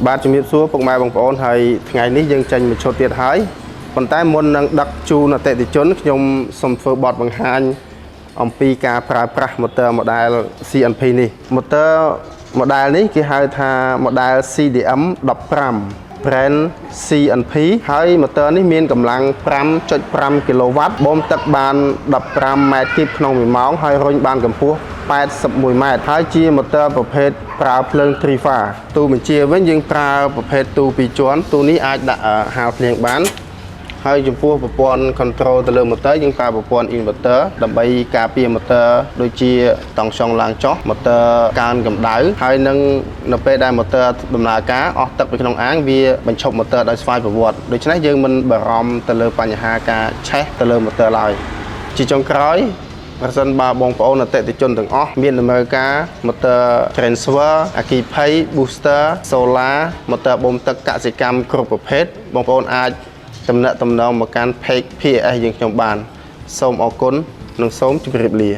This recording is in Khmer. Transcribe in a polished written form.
បាទជំរាបសួរពុកម៉ែបងប្អូនហើយថ្ងៃនេះយើងចេញមកឈុតទៀតហើយប៉ុន្តែមុននឹងដឹកជូនអតិថិជនខ្ញុំសូមធ្វើបទបង្ហាញអំពីការប្រើប្រាស់ motor model CNP នេះ motor model នេះគេហៅថា model CDM 15 brand CNP ហើយ motor នេះមានកម្លាំង 5.5 kW បូមទឹកបាន15ម៉ែត្រគីបក្នុង1ម៉ោងហើយរុញបានកម្ពស់81ម៉ែត្រហើយជា motor ប្រភេទប្រើភ្លើង 3 phase ទូបញ្ជាវិញយើងប្រើប្រភេទទូ2ជាន់ទូនេះអាចដាក់ហាលភ្លៀងបានហើយចំពោះប្រព័ន្ធ control ទៅលើ motor យើងប្រើប្រព័ន្ធ inverter ដើម្បីការពារ motor ដូចជាតង់ចុងឡើងចុះ motor កើនកម្ដៅហើយនឹងនៅពេលដែល motor ដំណើរការអស់ទឹកពីក្នុងអាងវាបញ្ឈប់ motor ដោយស្វ័យប្រវត្តិដូច្នេះយើងមិនបារម្ភទៅលើបញ្ហាការឆេះទៅលើ motor ឡើយជាចុងក្រោយប្រសិនបើបងប្អូនអតិថិជនទាំងអស់មានតម្រូវការ motor transfer អគ្គិភ័យ booster solar motor បូមទឹកកសិកម្មគ្រប់ប្រភេទបងប្អូនអាចទំនាក់ទំនងមកកាន់ page PAS យើងខ្ញុំបានសូមអរគុណនិងសូមជម្រាបលា